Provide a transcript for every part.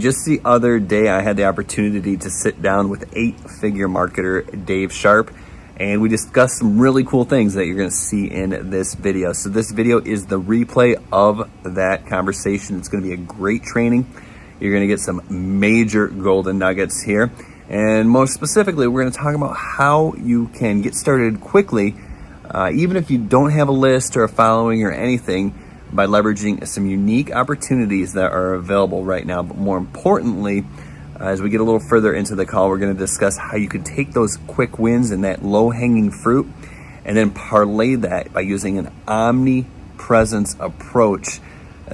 Just the other day, I had the opportunity to sit down with 8-figure marketer Dave Sharp, and we discussed some really cool things that you're going to see in this video. So this video is the replay of that conversation. It's going to be a great training. You're going to get some major golden nuggets here. And most specifically, we're going to talk about how you can get started quickly, even if you don't have a list or a following or anything, by leveraging some unique opportunities that are available right now. But more importantly, as we get a little further into the call, we're going to discuss how you can take those quick wins and that low-hanging fruit and then parlay that by using an omnipresence approach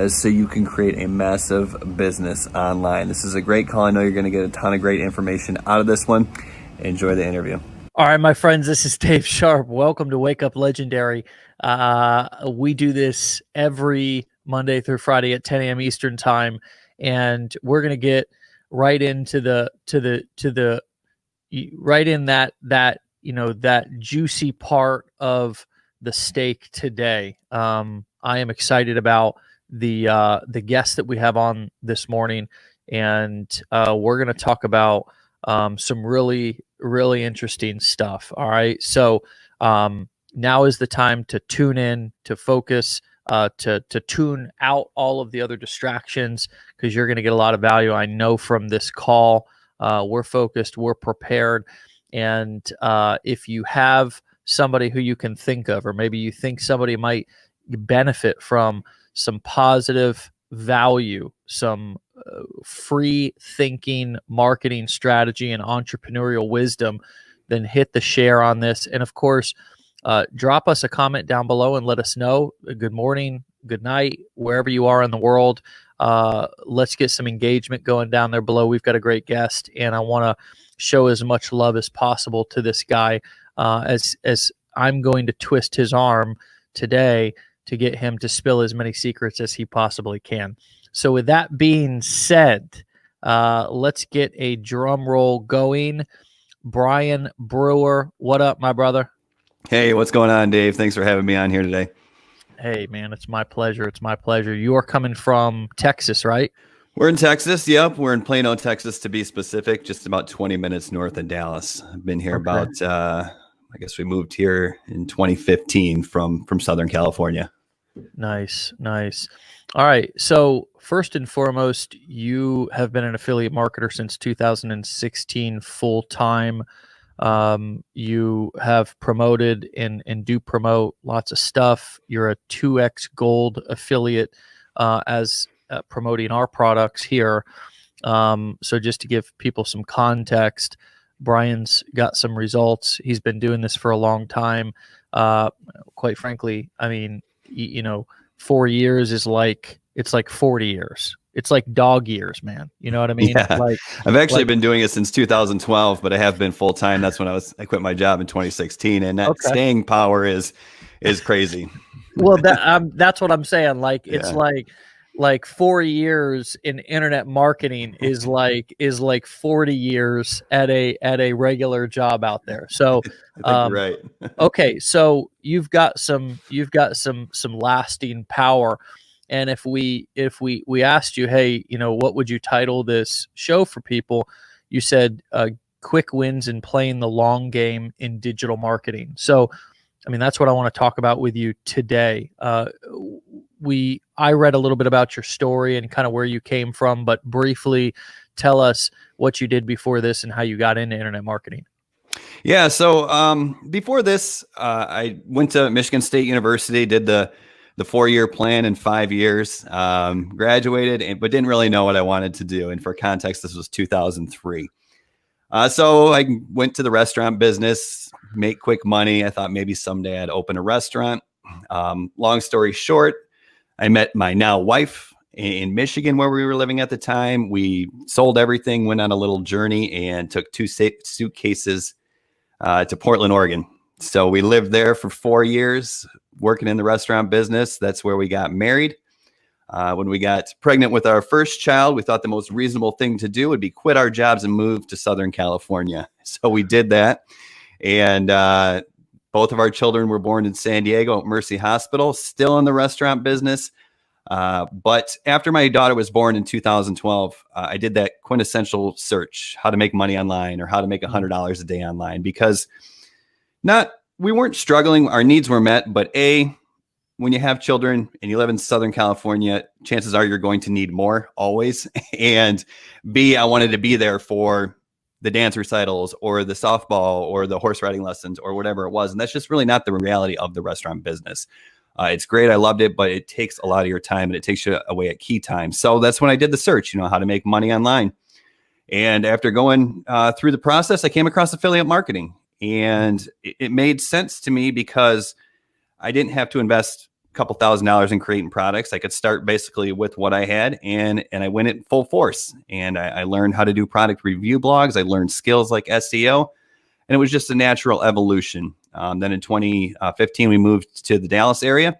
so you can create a massive business online. This is a great call. I know you're going to get a ton of great information out of this one. Enjoy the interview. All right, my friends, this is Dave Sharp. Welcome to Wake Up Legendary. We do this every Monday through Friday at 10 a.m. Eastern time, and we're going to get right into that juicy part of the steak today. I am excited about the guest that we have on this morning, and we're going to talk about some really interesting stuff. All right. So now is the time to tune in, to focus, to tune out all of the other distractions, because you're going to get a lot of value. I know from this call, we're focused, we're prepared. And if you have somebody who you can think of, or maybe you think somebody might benefit from some positive value, some free thinking, marketing strategy, and entrepreneurial wisdom, then hit the share on this. And of course, drop us a comment down below and let us know. Good morning, good night, wherever you are in the world. Let's get some engagement going down there below. We've got a great guest, and I want to show as much love as possible to this guy, as I'm going to twist his arm today to get him to spill as many secrets as he possibly can. So with that being said, let's get a drum roll going. Brian Brewer, what up, my brother? Hey, what's going on, Dave? Thanks for having me on here today. Hey, man, it's my pleasure. It's my pleasure. You are coming from Texas, right? We're in Texas. Yep. We're in Plano, Texas, to be specific, just about 20 minutes north of Dallas. I've been here about, I guess we moved here in 2015 from Southern California. Nice. All right. So first and foremost, you have been an affiliate marketer since 2016 full time. You have promoted and do promote lots of stuff. You're a 2X Gold affiliate as promoting our products here. So just to give people some context, Brian's got some results. He's been doing this for a long time. Quite frankly, I mean, 4 years is it's like 40 years. It's like dog years, man. You know what I mean? Yeah. I've actually been doing it since 2012, but I have been full time. That's when I quit my job in 2016, and that staying power is crazy. Well, that's what I'm saying. It's like 4 years in internet marketing is like 40 years at a regular job out there. So I think you're right. Okay, so you've got some lasting power. And if we asked you, hey, what would you title this show for people? You said quick wins in playing the long game in digital marketing. So, I mean, that's what I want to talk about with you today. I read a little bit about your story and kind of where you came from, but briefly tell us what you did before this and how you got into internet marketing. Yeah. So before this, I went to Michigan State University, did the 4-year plan in 5 years, graduated, but didn't really know what I wanted to do. And for context, this was 2003. So I went to the restaurant business, make quick money. I thought maybe someday I'd open a restaurant. Long story short, I met my now wife in Michigan, where we were living at the time. We sold everything, went on a little journey, and took 2 suitcases to Portland, Oregon. So we lived there for 4 years, working in the restaurant business. That's where we got married. When we got pregnant with our first child, we thought the most reasonable thing to do would be quit our jobs and move to Southern California. So we did that. And both of our children were born in San Diego at Mercy Hospital, still in the restaurant business. But after my daughter was born in 2012, I did that quintessential search, how to make money online or how to make $100 a day online, because we weren't struggling. Our needs were met, but when you have children and you live in Southern California, chances are you're going to need more always. And B, I wanted to be there for the dance recitals or the softball or the horse riding lessons or whatever it was. And that's just really not the reality of the restaurant business. It's great. I loved it, but it takes a lot of your time and it takes you away at key times. So that's when I did the search, how to make money online. And after going through the process, I came across affiliate marketing, and it made sense to me because I didn't have to invest a couple $1,000s in creating products. I could start basically with what I had, and I went it full force. And I learned how to do product review blogs. I learned skills like SEO, and it was just a natural evolution. Then in 2015, we moved to the Dallas area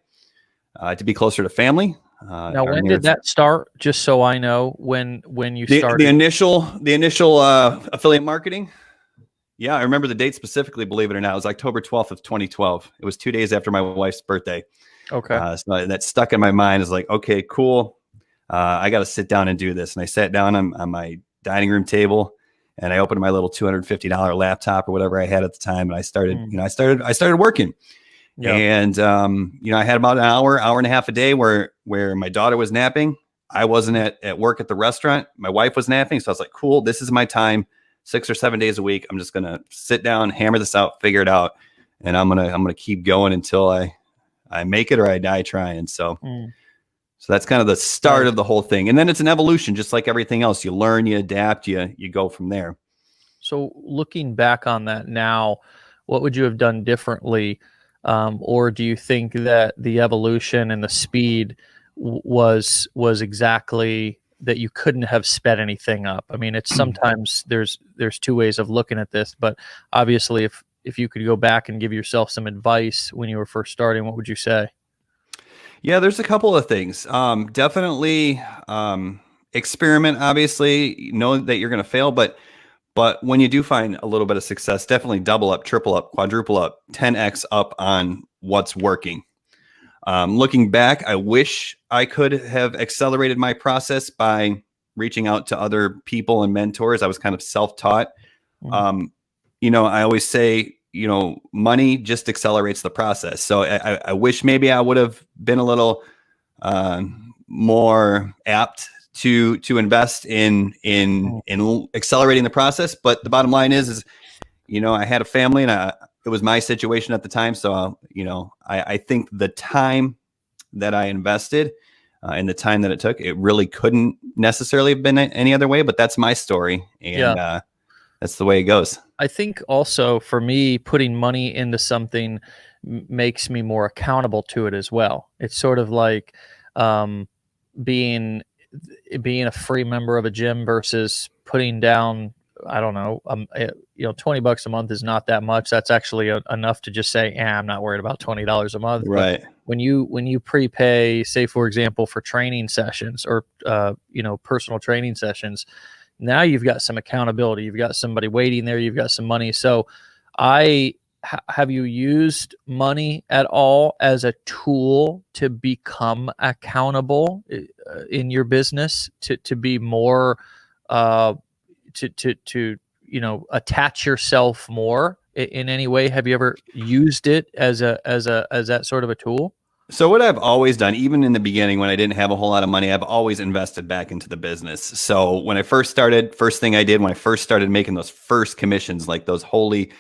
to be closer to family. Now, when did that start? Just so I know when you started. The initial affiliate marketing. Yeah, I remember the date specifically, believe it or not. It was October 12th of 2012. It was 2 days after my wife's birthday. Okay. So that stuck in my mind. It's like, okay, cool. I got to sit down and do this. And I sat down on my dining room table, and I opened my little $250 laptop or whatever I had at the time. And I started, I started working. Yep. And, I had about an hour and a half a day where my daughter was napping. I wasn't at work at the restaurant. My wife was napping. So I was like, cool, this is my time. 6 or 7 days a week. I'm just going to sit down, hammer this out, figure it out. And I'm going to keep going until I make it or I die trying. So that's kind of the start of the whole thing. And then it's an evolution, just like everything else. You learn, you adapt, you go from there. So looking back on that now, what would you have done differently? Or do you think that the evolution and the speed was exactly that you couldn't have sped anything up? I mean, it's sometimes there's two ways of looking at this, but obviously if you could go back and give yourself some advice when you were first starting, what would you say? Yeah, there's a couple of things. Definitely experiment, obviously, know that you're going to fail, but when you do find a little bit of success, definitely double up, triple up, quadruple up, 10x up on what's working. Looking back, I wish I could have accelerated my process by reaching out to other people and mentors. I was kind of self-taught. I always say, money just accelerates the process. So I wish maybe I would have been a little more apt to invest in accelerating the process. But the bottom line is I had a family, and it was my situation at the time. So, I think the time that I invested and the time that it took, it really couldn't necessarily have been any other way, but that's my story. And that's the way it goes. I think also for me, putting money into something makes me more accountable to it as well. It's sort of like being a free member of a gym versus putting down, I don't know, $20 a month is not that much. That's actually enough to just say, I'm not worried about $20 a month. Right. But when you prepay, say, for example, for training sessions or, personal training sessions, now you've got some accountability. You've got somebody waiting there. You've got some money. So have you used money at all as a tool to become accountable in your business, to be more, to attach yourself more in any way? Have you ever used it as that sort of a tool? So what I've always done, even in the beginning when I didn't have a whole lot of money, I've always invested back into the business. So when I first started, first thing I did when I first started making those first commissions, like those holy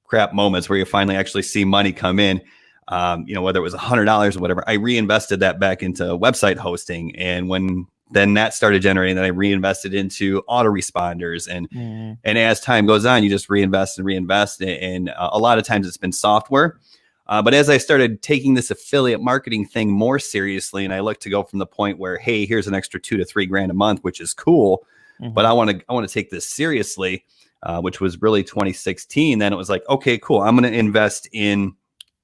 crap moments where you finally actually see money come in, whether it was $100 or whatever, I reinvested that back into website hosting. And when then that started generating, then I reinvested into autoresponders. And as time goes on, you just reinvest. And a lot of times it's been software. But as I started taking this affiliate marketing thing more seriously, and I look to go from the point where, hey, here's an extra $2 to $3 grand a month, which is cool, but I want to take this seriously, which was really 2016. Then it was like, okay, cool. I'm going to invest in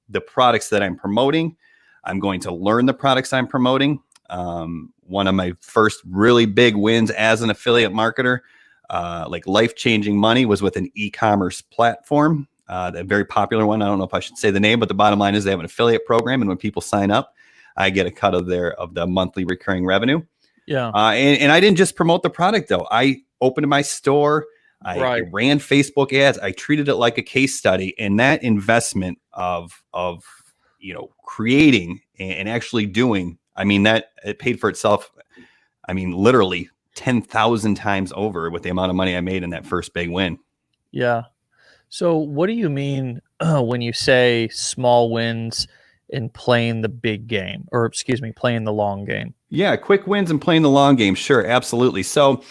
the products that I'm promoting. I'm going to learn the products I'm promoting. One of my first really big wins as an affiliate marketer, like life-changing money, was with an e-commerce platform. A very popular one. I don't know if I should say the name, but the bottom line is they have an affiliate program. And when people sign up, I get a cut of the monthly recurring revenue. Yeah. And I didn't just promote the product though. I opened my store. I Right. ran Facebook ads. I treated it like a case study, and that investment of creating and actually doing, I mean, that it paid for itself. I mean, literally 10,000 times over with the amount of money I made in that first big win. Yeah. So what do you mean when you say small wins in playing the big game, or excuse me, playing the long game? Yeah, quick wins and playing the long game. Sure, absolutely. So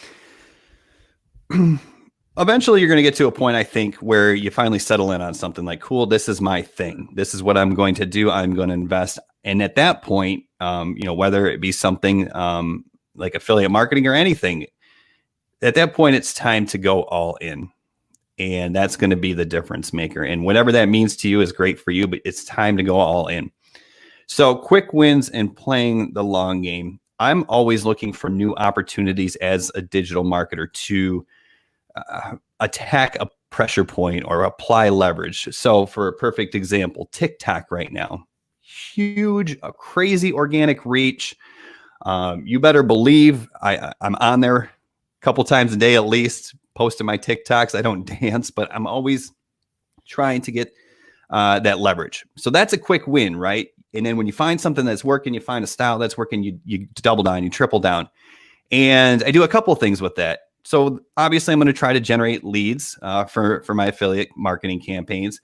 eventually you're going to get to a point, I think, where you finally settle in on something like, cool, this is my thing. This is what I'm going to do. I'm going to invest. And at that point, whether it be something like affiliate marketing or anything, at that point, it's time to go all in. And that's going to be the difference maker. And whatever that means to you is great for you, but it's time to go all in. So quick wins and playing the long game. I'm always looking for new opportunities as a digital marketer to attack a pressure point or apply leverage. So for a perfect example, TikTok right now, huge, crazy organic reach. You better believe I'm on there a couple times a day at least, posting my TikToks. I don't dance, but I'm always trying to get that leverage. So that's a quick win, right? And then when you find something that's working, you find a style that's working, you double down, you triple down. And I do a couple of things with that. So obviously I'm going to try to generate leads for my affiliate marketing campaigns.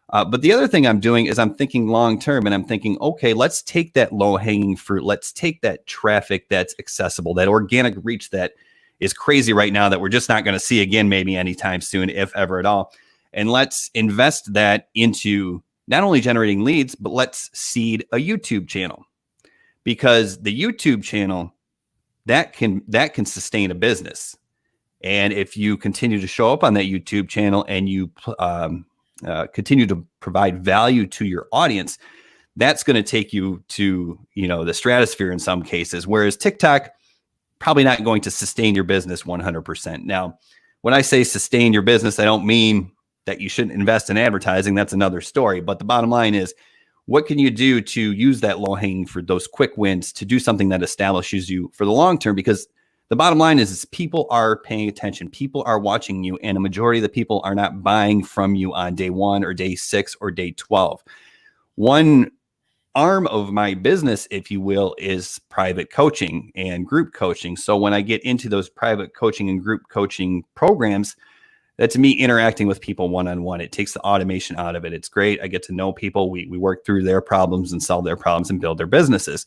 But the other thing I'm doing is I'm thinking long-term, and I'm thinking, okay, let's take that low-hanging fruit. Let's take that traffic that's accessible, that organic reach that is crazy right now that we're just not going to see again, maybe anytime soon, if ever at all. And let's invest that into not only generating leads, but let's seed a YouTube channel, because the YouTube channel that can sustain a business. And if you continue to show up on that YouTube channel and you continue to provide value to your audience, that's going to take you to, the stratosphere in some cases. Whereas TikTok, probably not going to sustain your business 100%. Now, when I say sustain your business, I don't mean that you shouldn't invest in advertising. That's another story. But the bottom line is, what can you do to use that low hanging for those quick wins to do something that establishes you for the long term? Because the bottom line is people are paying attention. People are watching you, and a majority of the people are not buying from you on day 1 or day 6 or day 12. One arm of my business, if you will, is private coaching and group coaching. So when I get into those private coaching and group coaching programs, that's me interacting with people one-on-one. It takes the automation out of it. It's great. I get to know people. We work through their problems and solve their problems and build their businesses.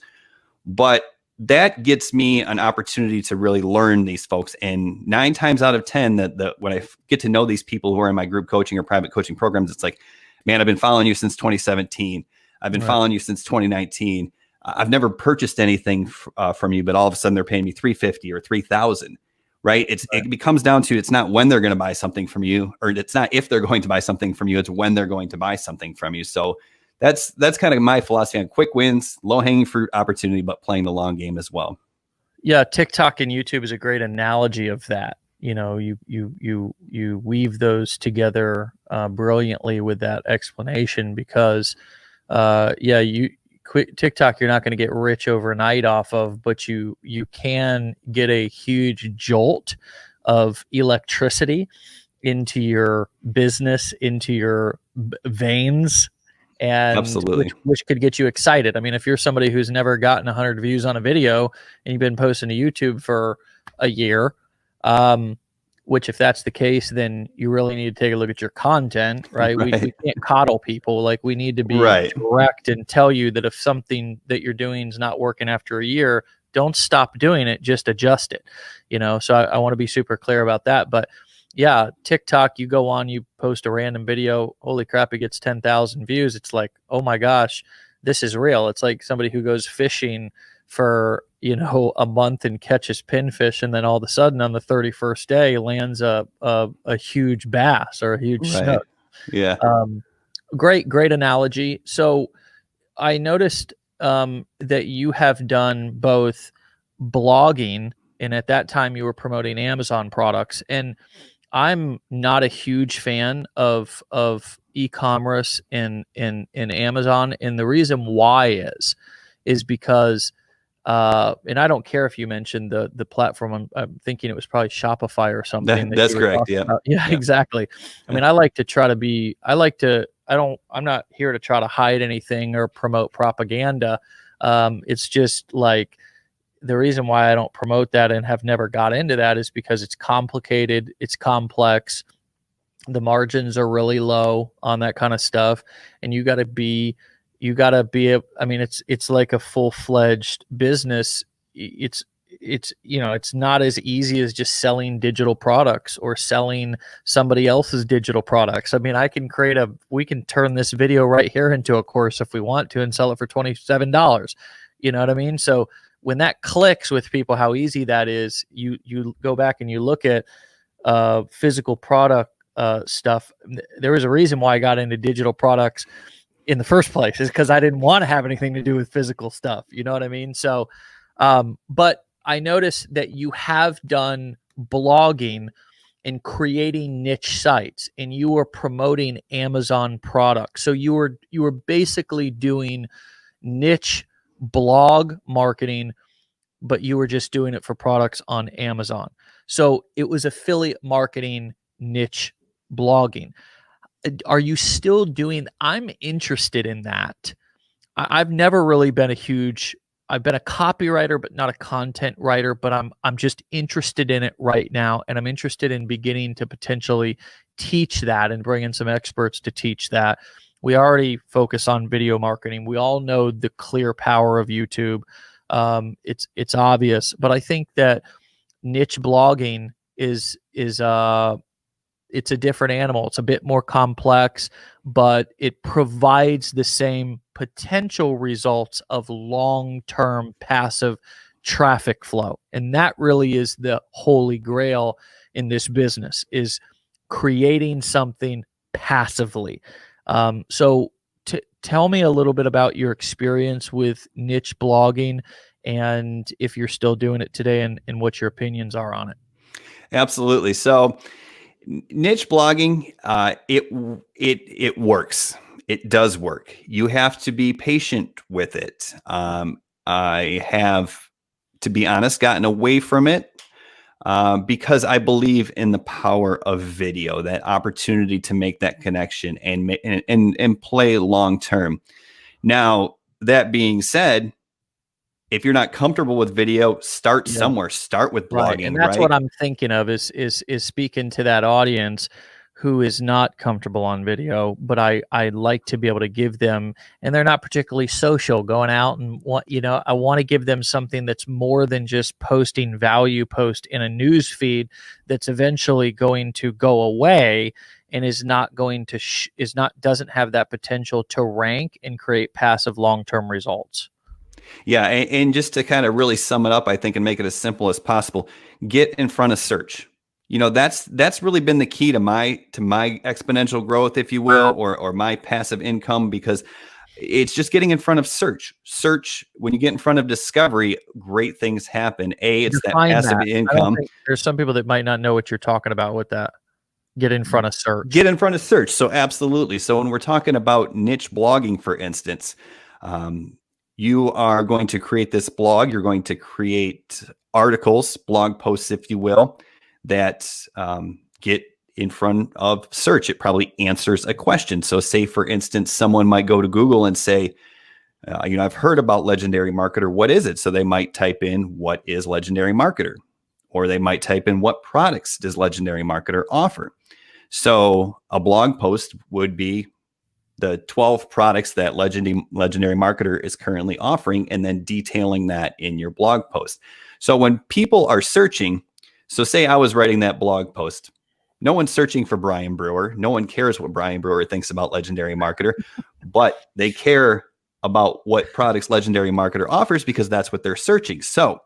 But that gets me an opportunity to really learn these folks. And 9 times out of 10, when I get to know these people who are in my group coaching or private coaching programs, it's like, man, I've been following you since 2017. I've been following you since 2019. I've never purchased anything from you, but all of a sudden they're paying me $350 or $3,000. Right? It becomes down to, it's not when they're going to buy something from you, or it's not if they're going to buy something from you, it's when they're going to buy something from you. So that's kind of my philosophy on quick wins, low hanging fruit opportunity, but playing the long game as well. Yeah, TikTok and YouTube is a great analogy of that. You weave those together brilliantly with that explanation, because TikTok, you're not going to get rich overnight off of, but you can get a huge jolt of electricity into your business, into your veins, and absolutely, which could get you excited. I mean, if you're somebody who's never gotten 100 views on a video and you've been posting to YouTube for a year, which if that's the case, then you really need to take a look at your content, right? We can't coddle people. Like, we need to be direct and tell you that if something that you're doing is not working after a year, don't stop doing it, just adjust it, So I want to be super clear about that. But yeah, TikTok, you go on, you post a random video, holy crap, it gets 10,000 views. It's like, oh my gosh, this is real. It's like somebody who goes fishing for a month and catches pinfish, and then all of a sudden on the 31st day lands a huge bass or a huge snook. Yeah. Great analogy. So I noticed that you have done both blogging, and at that time you were promoting Amazon products. And I'm not a huge fan of e-commerce in Amazon, and the reason why is is because and I don't care if you mentioned the platform. I'm thinking it was probably Shopify or something. That's you were correct. talking Yeah. about. Yeah, Yeah. exactly. I mean, I like to try to be. I'm not here to try to hide anything or promote propaganda. It's just like the reason why I don't promote that and have never got into that is because it's complicated, it's complex, the margins are really low on that kind of stuff, and you got to be I mean, it's like a full-fledged business. It's it's not as easy as just selling digital products or selling somebody else's digital products. I mean, we can turn this video right here into a course if we want to and sell it for $27. You know what I mean? So when that clicks with people, how easy that is, you go back and you look at physical product stuff. There was a reason why I got into digital products in the first place, is because I didn't want to have anything to do with physical stuff. You know what I mean? So, but I noticed that you have done blogging and creating niche sites, and you were promoting Amazon products. So you were basically doing niche blog marketing, but you were just doing it for products on Amazon. So it was affiliate marketing, niche blogging. Are you still doing? I'm interested in that. I've never really been I've been a copywriter, but not a content writer, but I'm just interested in it right now. And I'm interested in beginning to potentially teach that and bring in some experts to teach that. We already focus on video marketing. We all know the clear power of YouTube. It's obvious, but I think that niche blogging is it's a different animal. It's a bit more complex, but it provides the same potential results of long-term passive traffic flow. And that really is the holy grail in this business, is creating something passively. So tell me a little bit about your experience with niche blogging, and if you're still doing it today, and what your opinions are on it. Absolutely. So niche blogging, it works. It does work. You have to be patient with it. I have, to be honest, gotten away from it because I believe in the power of video, that opportunity to make that connection and play long term. Now, that being said, if you're not comfortable with video, start somewhere. Start with blogging, right? And that's what I'm thinking of, is speaking to that audience who is not comfortable on video, but I like to be able to give them, and they're not particularly social, going out and I want to give them something that's more than just posting value post in a news feed that's eventually going to go away and is not going to doesn't have that potential to rank and create passive long-term results. Yeah, and just to kind of really sum it up, I think, and make it as simple as possible, get in front of search. That's really been the key to my exponential growth, if you will, or my passive income, because it's just getting in front of search. Search, when you get in front of discovery, great things happen. It's that passive income. There's some people that might not know what you're talking about with that. Get in front of search. Get in front of search. So absolutely. So when we're talking about niche blogging, for instance, you are going to create this blog. You're going to create articles, blog posts, if you will, that get in front of search. It probably answers a question. So say, for instance, someone might go to Google and say, I've heard about Legendary Marketer. What is it? So they might type in, what is Legendary Marketer? Or they might type in, what products does Legendary Marketer offer? So a blog post would be the 12 products that Legendary Marketer is currently offering, and then detailing that in your blog post. So when people are searching, so say I was writing that blog post, no one's searching for Brian Brewer. No one cares what Brian Brewer thinks about Legendary Marketer, but they care about what products Legendary Marketer offers because that's what they're searching. So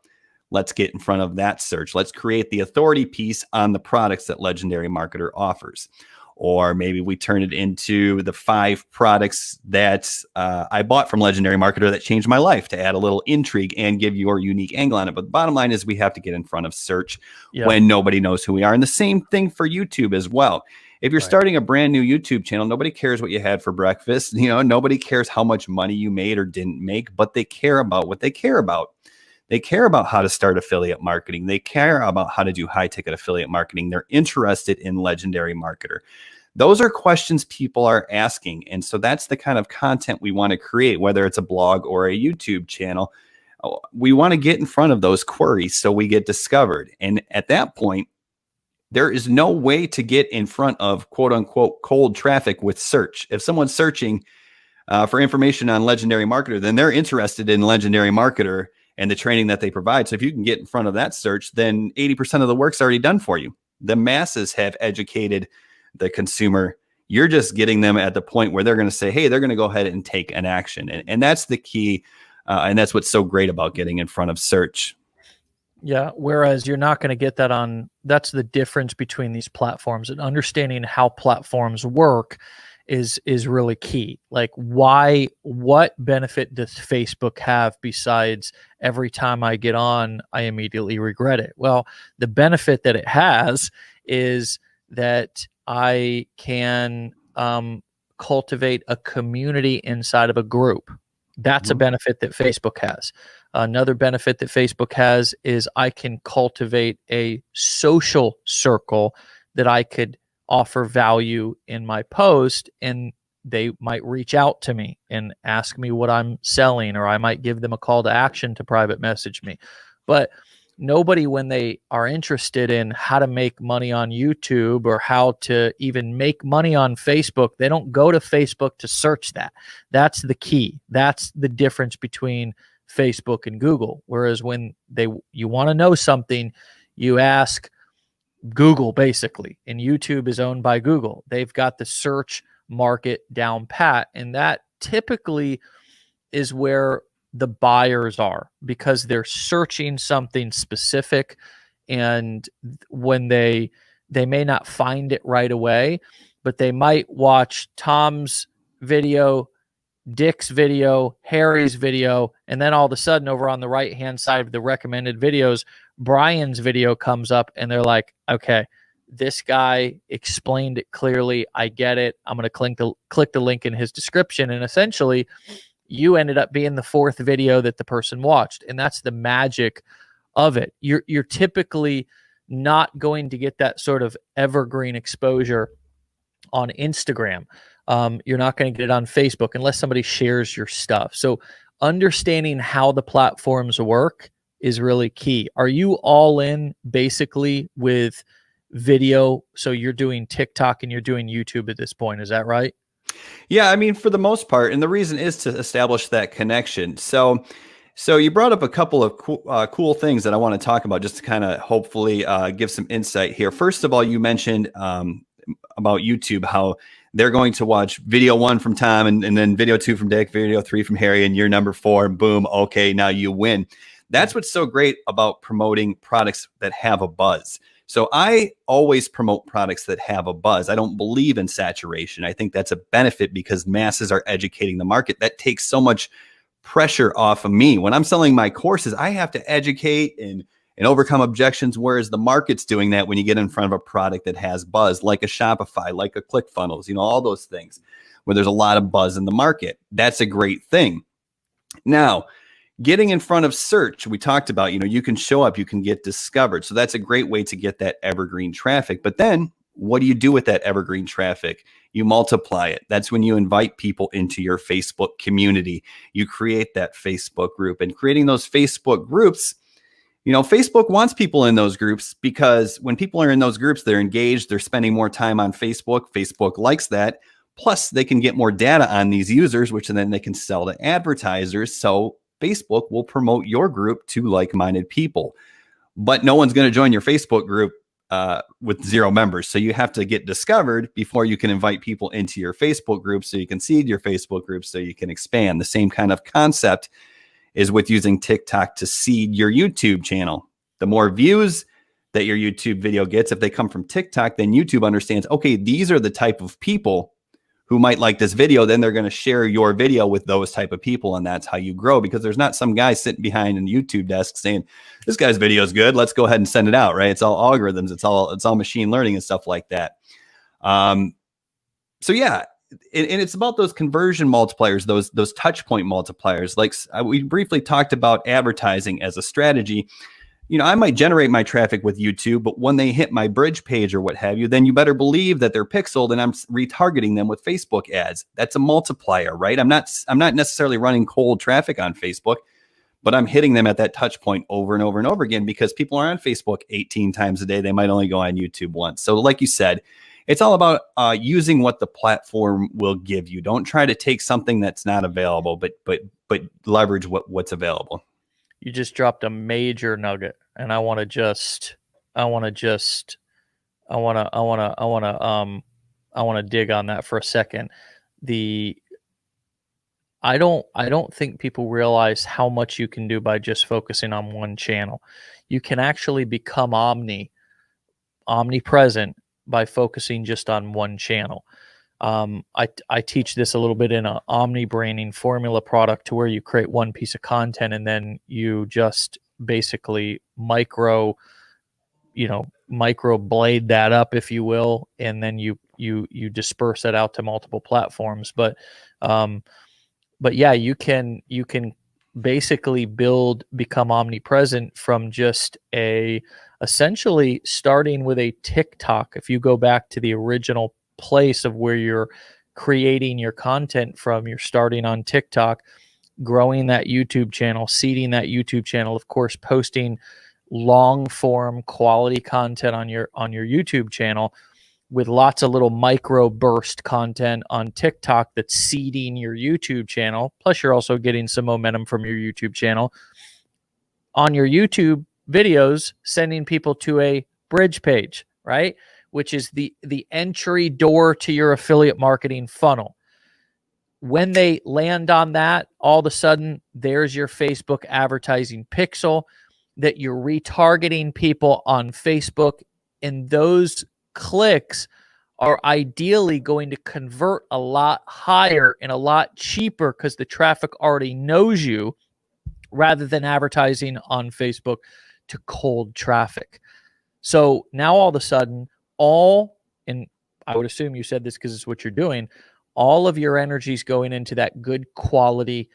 let's get in front of that search. Let's create the authority piece on the products that Legendary Marketer offers. Or maybe we turn it into the 5 products that I bought from Legendary Marketer that changed my life, to add a little intrigue and give your unique angle on it. But the bottom line is we have to get in front of search when nobody knows who we are. And the same thing for YouTube as well. If you're Right. starting a brand new YouTube channel, nobody cares what you had for breakfast. Nobody cares how much money you made or didn't make, but they care about what they care about. They care about how to start affiliate marketing. They care about how to do high ticket affiliate marketing. They're interested in Legendary Marketer. Those are questions people are asking. And so that's the kind of content we want to create, whether it's a blog or a YouTube channel. We want to get in front of those queries so we get discovered. And at that point, there is no way to get in front of quote unquote cold traffic with search. If someone's searching for information on Legendary Marketer, then they're interested in Legendary Marketer and the training that they provide. So if you can get in front of that search, then 80% of the work's already done for you. The masses have educated the consumer. You're just getting them at the point where they're going to say, hey, they're going to go ahead and take an action. And that's the key. And that's what's so great about getting in front of search. Yeah. Whereas you're not going to get that that's the difference between these platforms, and understanding how platforms work is really key. Like, what benefit does Facebook have besides every time I get on, I immediately regret it? Well, the benefit that it has is that I can cultivate a community inside of a group. That's a benefit that Facebook has. Another benefit that Facebook has is I can cultivate a social circle that I could offer value in my post, and they might reach out to me and ask me what I'm selling, or I might give them a call to action to private message me. But nobody, when they are interested in how to make money on YouTube or how to even make money on Facebook, they don't go to Facebook to search that. That's the key. That's the difference between Facebook and Google. Whereas when you want to know something, you ask Google, basically, and YouTube is owned by Google. They've got the search market down pat, and that typically is where the buyers are, because they're searching something specific, and when they may not find it right away, but they might watch Tom's video, Dick's video, Harry's video, and then all of a sudden over on the right hand side of the recommended videos, Brian's video comes up, and they're like, okay, this guy explained it clearly. I get it. I'm going to click the link in his description. And essentially, you ended up being the fourth video that the person watched. And that's the magic of it. You're typically not going to get that sort of evergreen exposure on Instagram. You're not going to get it on Facebook unless somebody shares your stuff. So understanding how the platforms work is really key. Are you all in basically with video? So you're doing TikTok and you're doing YouTube at this point. Is that right? Yeah, I mean, for the most part, and the reason is to establish that connection. So you brought up a couple of cool things that I want to talk about, just to kind of hopefully give some insight here. First of all, you mentioned about YouTube, how they're going to watch video 1 from Tom, and then video 2 from Dick, video 3 from Harry, and you're number 4. Boom. Okay, now you win. That's what's so great about promoting products that have a buzz. So I always promote products that have a buzz. I don't believe in saturation. I think that's a benefit because masses are educating the market. That takes so much pressure off of me. When I'm selling my courses, I have to educate and overcome objections, whereas the market's doing that when you get in front of a product that has buzz, like a Shopify, like a ClickFunnels, all those things where there's a lot of buzz in the market. That's a great thing. Now, getting in front of search, we talked about, you can show up, you can get discovered. So that's a great way to get that evergreen traffic. But then what do you do with that evergreen traffic? You multiply it. That's when you invite people into your Facebook community. You create that Facebook group, and creating those Facebook groups, Facebook wants people in those groups, because when people are in those groups, they're engaged, they're spending more time on Facebook. Facebook likes that. Plus they can get more data on these users, which then they can sell to advertisers. So Facebook will promote your group to like-minded people, but no one's going to join your Facebook group with 0 members. So you have to get discovered before you can invite people into your Facebook group, so you can seed your Facebook group, so you can expand. The same kind of concept is with using TikTok to seed your YouTube channel. The more views that your YouTube video gets, if they come from TikTok, then YouTube understands, okay, these are the type of people who might like this video. Then they're going to share your video with those type of people. And that's how you grow, because there's not some guy sitting behind a YouTube desk saying, this guy's video is good, let's go ahead and send it out, right? It's all algorithms. It's all machine learning and stuff like that. So yeah, and it's about those conversion multipliers, those touch point multipliers. Like we briefly talked about advertising as a strategy. I might generate my traffic with YouTube, but when they hit my bridge page or what have you, then you better believe that they're pixeled and I'm retargeting them with Facebook ads. That's a multiplier, right? I'm not necessarily running cold traffic on Facebook, but I'm hitting them at that touch point over and over and over again because people are on Facebook 18 times a day. They might only go on YouTube once. So like you said, it's all about using what the platform will give you. Don't try to take something that's not available, but leverage what's available. You just dropped a major nugget, and I want to dig on that for a second. I don't think people realize how much you can do by just focusing on one channel. You can actually become omnipresent by focusing just on one channel. I teach this a little bit in an OmniBraining formula product, to where you create one piece of content and then you just basically micro blade that up, if you will, and then you disperse it out to multiple platforms. But yeah, you can basically become omnipresent from just essentially starting with a TikTok. If you go back to the original place of where you're creating your content from, you're starting on TikTok, growing that YouTube channel, seeding that YouTube channel, of course, posting long form quality content on your YouTube channel, with lots of little micro burst content on TikTok that's seeding your YouTube channel. Plus you're also getting some momentum from your YouTube channel. On your YouTube videos, sending people to a bridge page, right? Which is the entry door to your affiliate marketing funnel. When they land on that, all of a sudden, there's your Facebook advertising pixel that you're retargeting people on Facebook. And those clicks are ideally going to convert a lot higher and a lot cheaper because the traffic already knows you, rather than advertising on Facebook to cold traffic. So now all of a sudden, and I would assume you said this because it's what you're doing, all of your energy is going into that good quality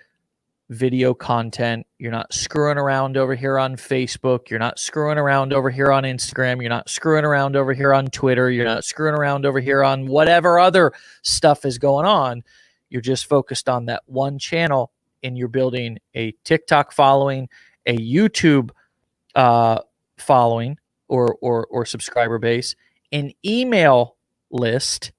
video content. You're not screwing around over here on Facebook. You're not screwing around over here on Instagram. You're not screwing around over here on Twitter. You're not screwing around over here on whatever other stuff is going on. You're just focused on that one channel, and you're building a TikTok following, a YouTube following or subscriber base, an email list,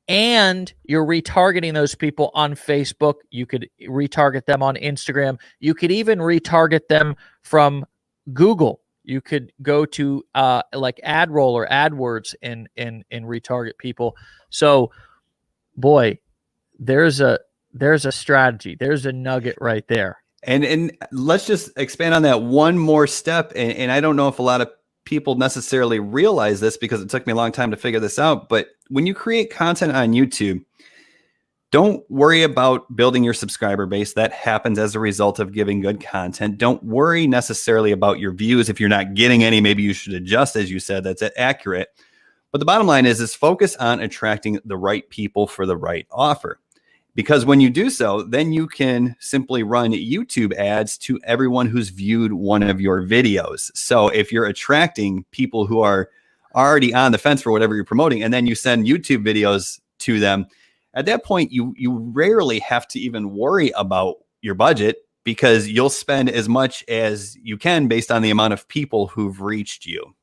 and you're retargeting those people on Facebook. You could retarget them on Instagram. You could even retarget them from Google. You could go to like AdRoll or AdWords and retarget people. So, boy, there's a strategy. There's a nugget right there. And let's just expand on that one more step. And I don't know if a lot of people necessarily realize this, because it took me a long time to figure this out. But when you create content on YouTube, don't worry about building your subscriber base. That happens as a result of giving good content. Don't worry necessarily about your views. If you're not getting any, maybe you should adjust, as you said. That's accurate. But the bottom line is focus on attracting the right people for the right offer. Because when you do so, then you can simply run YouTube ads to everyone who's viewed one of your videos. So if you're attracting people who are already on the fence for whatever you're promoting, and then you send YouTube videos to them, at that point, you rarely have to even worry about your budget, because you'll spend as much as you can based on the amount of people who've reached you.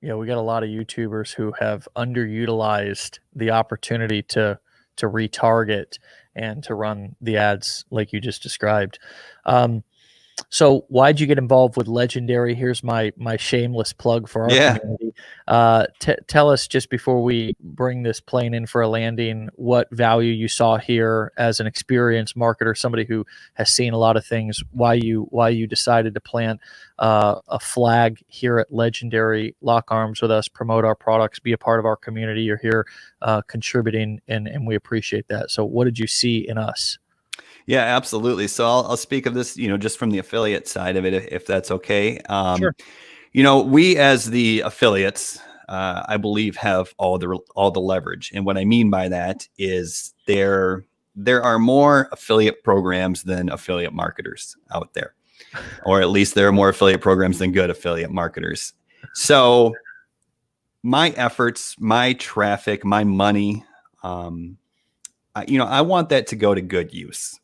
Yeah, we got a lot of YouTubers who have underutilized the opportunity to retarget and to run the ads like you just described. So why'd you get involved with Legendary? Here's my shameless plug for our community. Tell us, just before we bring this plane in for a landing, what value you saw here as an experienced marketer, somebody who has seen a lot of things, why you decided to plant a flag here at Legendary, lock arms with us, promote our products, be a part of our community. You're here contributing, and we appreciate that. So what did you see in us? Yeah, absolutely. So I'll speak of this, just from the affiliate side of it, if that's okay. Sure. We as the affiliates, I believe, have all the leverage. And what I mean by that is there are more affiliate programs than affiliate marketers out there, or at least there are more affiliate programs than good affiliate marketers. So my efforts, my traffic, my money, I want that to go to good use.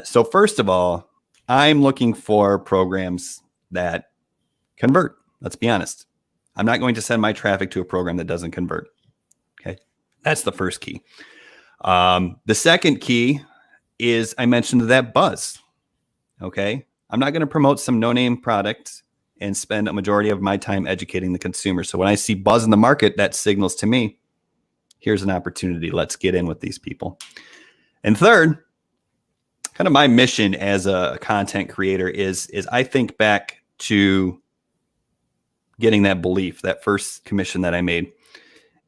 So first of all, I'm looking for programs that convert. Let's be honest. I'm not going to send my traffic to a program that doesn't convert. Okay. That's the first key. The second key is I mentioned that buzz. Okay. I'm not going to promote some no-name product and spend a majority of my time educating the consumer. So when I see buzz in the market, that signals to me, here's an opportunity. Let's get in with these people. And third, kind of my mission as a content creator is I think back to getting that belief, that first commission that I made,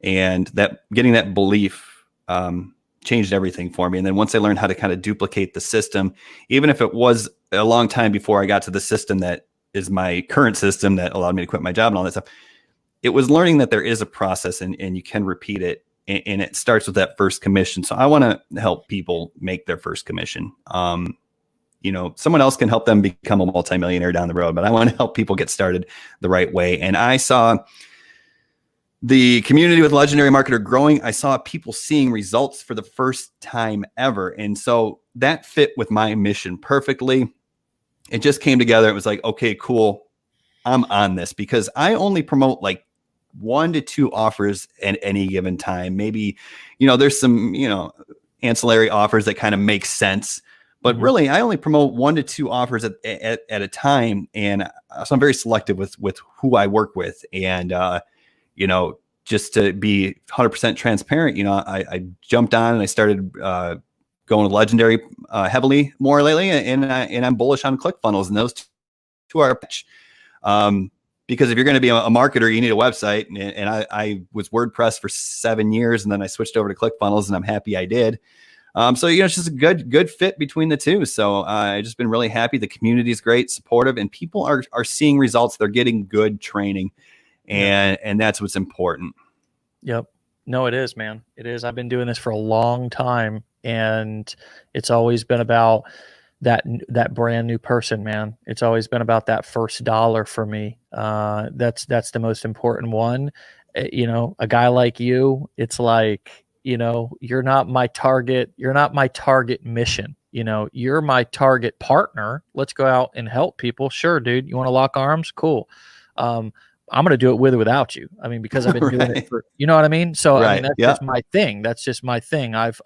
and that getting that belief changed everything for me. And then once I learned how to kind of duplicate the system, even if it was a long time before I got to the system that is my current system that allowed me to quit my job and all that stuff, it was learning that there is a process and you can repeat it. And it starts with that first commission. So I want to help people make their first commission. Someone else can help them become a multimillionaire down the road, but I want to help people get started the right way. And I saw the community with Legendary Marketer growing. I saw people seeing results for the first time ever. And so that fit with my mission perfectly. It just came together. It was like, okay, cool. I'm on this because I only promote like 1 to 2 offers at any given time. Maybe, there's some, ancillary offers that kind of make sense. But really, I only promote 1 to 2 offers at a time, and so I'm very selective with who I work with. And just to be 100% transparent, I jumped on and I started going with Legendary heavily more lately, and I'm bullish on ClickFunnels, and those two are because if you're going to be a marketer, you need a website. And I was WordPress for 7 years, and then I switched over to ClickFunnels, and I'm happy I did. So, it's just a good fit between the two. So I've just been really happy. The community is great, supportive, and people are seeing results. They're getting good training, and that's what's important. Yep. No, it is, man. It is. I've been doing this for a long time, and it's always been about that brand new person, man. It's always been about that first dollar for me. That's the most important one. A guy like you, it's like, you're not my target. You're not my target mission. You're my target partner. Let's go out and help people. Sure, dude. You want to lock arms? Cool. I'm going to do it with or without you. I mean, because I've been doing it for, you know what I mean? So I mean, that's just my thing. That's just my thing. I've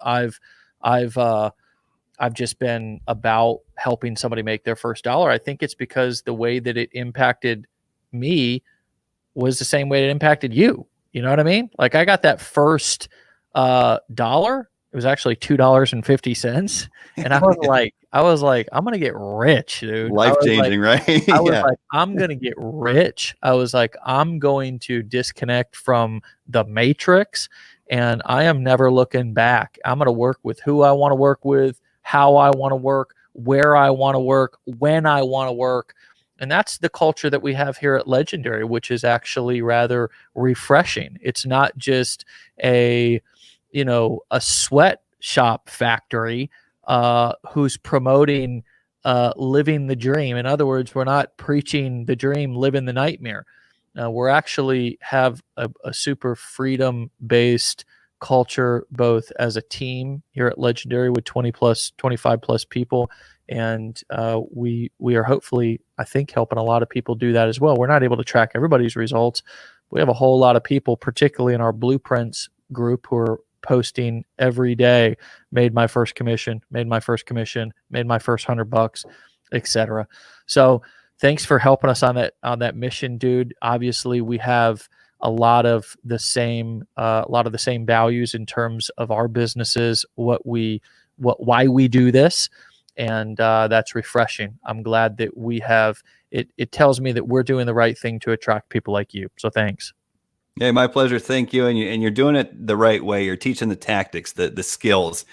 just been about helping somebody make their first dollar. I think it's because the way that it impacted me was the same way it impacted you. You know what I mean? Like I got that first dollar. It was actually $2.50. And I was like, I'm going to get rich, dude. Life changing, right? I was like, I'm going to get rich. I was like, I'm going to disconnect from the matrix, and I am never looking back. I'm going to work with who I want to work with, how I want to work, where I want to work, when I want to work. And that's the culture that we have here at Legendary, which is actually rather refreshing. It's not just a sweatshop factory who's promoting living the dream. In other words, we're not preaching the dream, living the nightmare. We're actually have a super freedom-based culture, both as a team here at Legendary with 25 plus people. And we are hopefully, I think, helping a lot of people do that as well. We're not able to track everybody's results. We have a whole lot of people, particularly in our Blueprints group, who are posting every day, made my first commission, made my first $100, etc. So thanks for helping us on that mission, dude. Obviously, we have a lot of the same values in terms of our businesses, why we do this, and that's refreshing. I'm glad that we have it. It tells me that we're doing the right thing to attract people like you. So thanks. Yeah, my pleasure. Thank you. And you're doing it the right way. You're teaching the tactics, the skills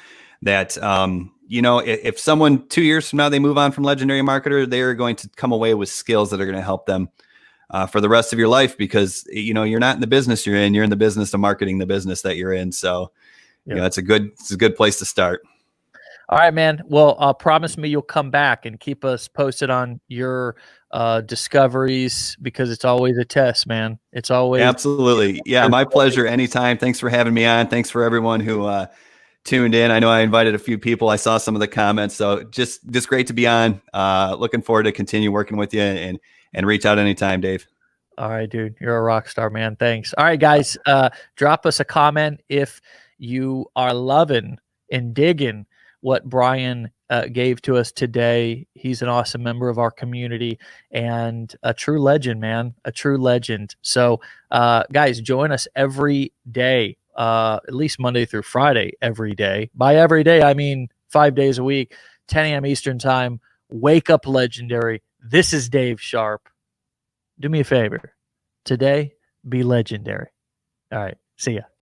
that, if someone 2 years from now, they move on from Legendary Marketer, they're going to come away with skills that are going to help them for the rest of your life, because you're not in the business you're in the business of marketing the business that you're in. So it's a good place to start. All right, man. Well, promise me you'll come back and keep us posted on your discoveries, because it's always a test, man. It's always absolutely. Yeah, my pleasure. Anytime. Thanks for having me on. Thanks for everyone who tuned in. I know I invited a few people. I saw some of the comments, so just great to be on. Looking forward to continue working with you, and reach out anytime, Dave. All right, dude. You're a rock star, man. Thanks. All right, guys. Drop us a comment if you are loving and digging what Brian gave to us today. He's an awesome member of our community and a true legend, man. A true legend. So, guys, join us every day, at least Monday through Friday, every day. By every day, I mean 5 days a week, 10 a.m. Eastern time. Wake up legendary. This is Dave Sharp. Do me a favor. Today, be legendary. All right. See ya.